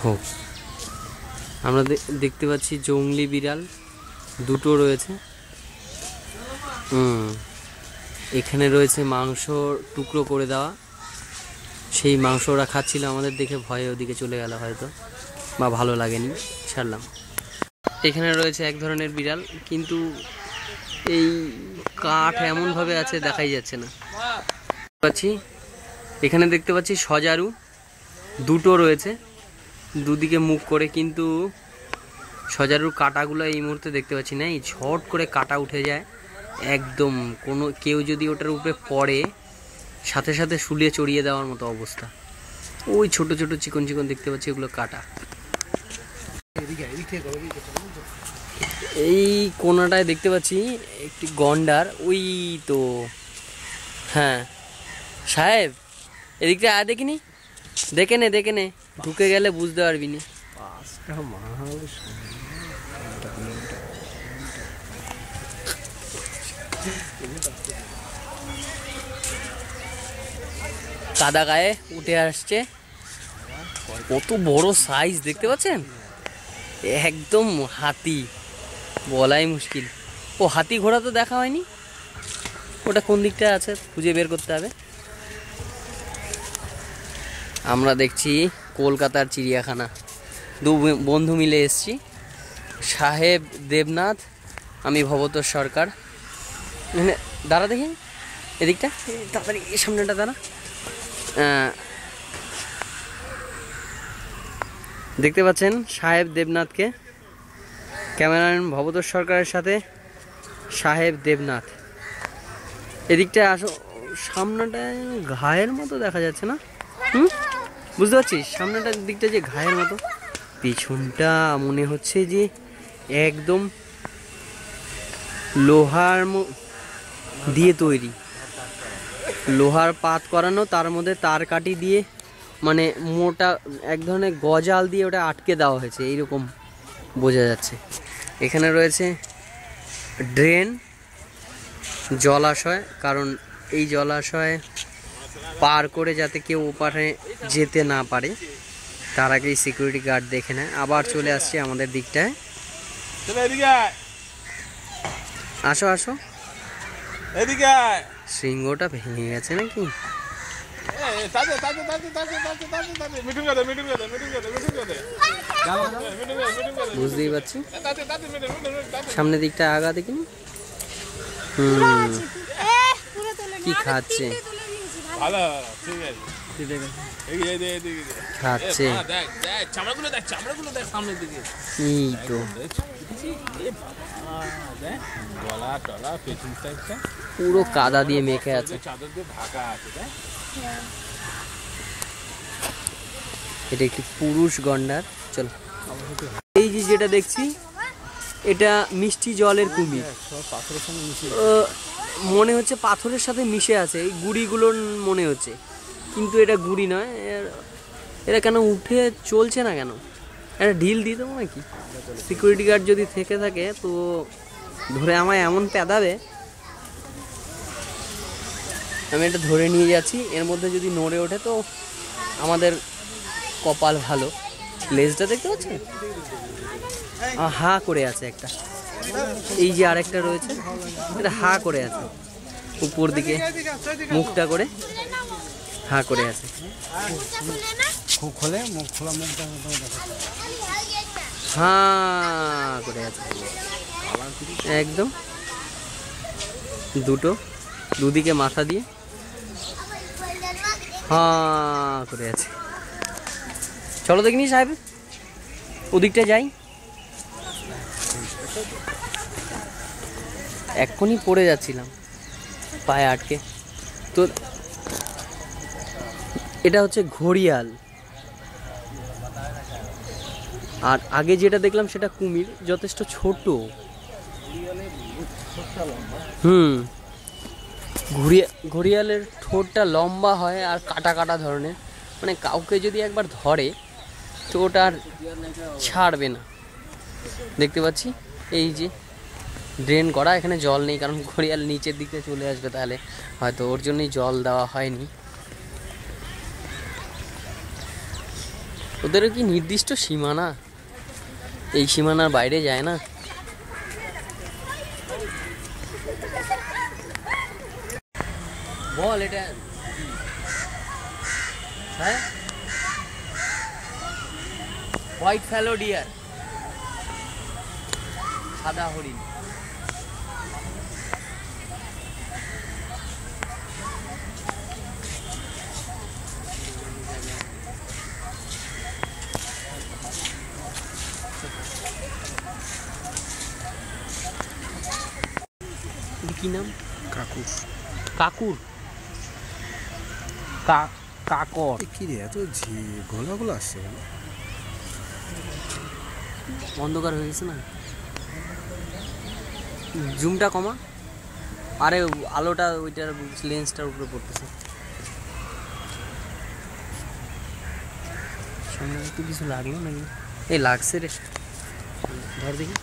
হোক। আমরা দেখতে পাচ্ছি জংলি বিড়াল দুটো রয়েছে। এখানে রয়েছে মাংস টুকরো করে দেওয়া, সেই মাংস ওরা খাচ্ছিল, আমাদের দেখে ভয়ে ওদিকে চলে গেল হয়তো, বা ভালো লাগেনি, ছাড়লাম। এখানে রয়েছে এক ধরনের বিড়াল, কিন্তু এই কাঠ এমনভাবে আছে দেখাই যাচ্ছে না। পাচ্ছি এখানে দেখতে পাচ্ছি সজারু দুটো রয়েছে, দুদিকে মুখ করে, কিন্তু সজারুর কাঁটাগুলো এই মুহূর্তে দেখতে পাচ্ছি না। এই ঝট করে কাঁটা উঠে যায় একদম, কেউ যদি ওটার উপরে পড়ে সাথে সাথে শুলিয়ে চড়িয়ে দেওয়ার মতো অবস্থা। ওই ছোট ছোট চিকন চিকন দেখতে পাচ্ছি, ওগুলো কাঁটা। এই কোনাটায় দেখতে পাচ্ছি একটি গন্ডার, ওই তো, হ্যাঁ সাহেব এদিকটা আয়, দেখিনি, দেখে নে, ঢুকে গেলে বুঝতে পারবি নি। কাদা গায়ে উঠে আসছে, কত বড় সাইজ দেখতে পাচ্ছেন, একদম হাতি বলাই মুশকিল। ও হাতি ঘোড়া তো দেখা হয়নি, ওটা কোন দিকটা আছে খুঁজে বের করতে হবে। আমরা দেখছি কলকাতার চিড়িয়াখানা, দু বন্ধু মিলে এসছি, সাহেব দেবনাথ, আমি ভবতোষ সরকার। দাঁড়া দেখি এদিকটা, তাড়াতাড়ি সামনেটা দাঁড়া। দেখতে পাচ্ছেন সাহেব দেবনাথকে, ক্যামেরাম্যান ভবতোষ সরকারের সাথে সাহেব দেবনাথ। এদিকটা আসো, সামনেটা ঘায়ের মতো দেখা যাচ্ছে না, বুঝতে পারছিস সামনেটার দিকটা যে ঘায়ের মতো, পিছনটা মনে হচ্ছে যে একদম লোহার দিয়ে তৈরি, লোহার পাত করানো, তার মধ্যে তার কাঠি দিয়ে, মানে মোটা এক ধরনের গজাল দিয়ে ওটা আটকে দেওয়া হয়েছে, এইরকম বোঝা যাচ্ছে। এখানে রয়েছে ড্রেন, জলাশয়, কারণ এই জলাশয় পার করে যাতে কেউ ওপারে যেতে না পারে, তার আগেই সিকিউরিটি গার্ড দেখে নেয়। আবার চলে আসছে আমাদের দিকটায়, আসো আসো, শৃঙ্গটা ভেঙে গেছে নাকি, বুঝতেই পারছি। সামনের দিকটা আগা দেখিনি, কি খাচ্ছে, খাচ্ছে, এই তো পুরো কাদা দিয়ে মেখে আছে। এটা একটি পুরুষ গন্ডার। চল, এই যে যেটা দেখছি এটা মিষ্টি জলের কুমির, মনে হচ্ছে পাথরের সাথে মিশে আছে, এই গুড়িগুলো মনে হচ্ছে, কিন্তু এটা গুড়ি নয়। এরা কেন উঠে চলছে না কেন, এটা ঢিল দিয়ে দেবো নাকি? সিকিউরিটি গার্ড যদি থেকে থাকে তো ধরে আমায় এমন পেদাবে, আমি এটা ধরে নিয়ে যাচ্ছি, এর মধ্যে যদি নড়ে ওঠে তো আমাদের কপাল ভালো। লেজটা দেখতে পাচ্ছেন, হা করে আছে একটা, এই যে আরেকটা রয়েছে এটা হা করে আছে, উপর দিকে মুখটা করে হা করে আছে, হা করে আছে একদম, দুদিকে মাথা দিয়ে হা করে আছে। চলো দেখিনি সাহেব, ওদিকটা যাই, এক্ষুনি পড়ে যাচ্ছিলাম পায়ে আটকে। তো এটা হচ্ছে ঘড়িয়াল, আর আগে যেটা দেখলাম সেটা কুমির, যথেষ্ট ছোট। ঘড়িয়ালের ঠোঁটটা লম্বা হয় আর কাটা কাটা ধরনের, মানে কাউকে যদি একবার ধরে তো ওটা আর ছাড়বে না। দেখতে পাচ্ছি এই যে ড্রেন করা, এখানে জল নেই, কারণ ঘড়িয়াল নিচের দিকে চলে আসবে, তাহলে হয়তো ওর জন্যই জল দেওয়া হয়নি। ওদেরও কি নির্দিষ্ট সীমানা, এই সীমানার বাইরে যায় না। বল এটা হ্যাঁ, হোয়াইট ফ্যালো ডিয়ার, সাদা হরিণ। কি নাম? কাকুর। কাকুর, কাকর। কি রে এত ঘোলাগুলো আসছে বলো? অন্ধকার হয়ে গেছে না, জুমটা কমা। আরে আলোটা ওইটার লেন্সটার উপরে পড়তেছে। সামনে একটু কিছু লাগলো নাকি? এই লাগছে রে, ধর দেখি।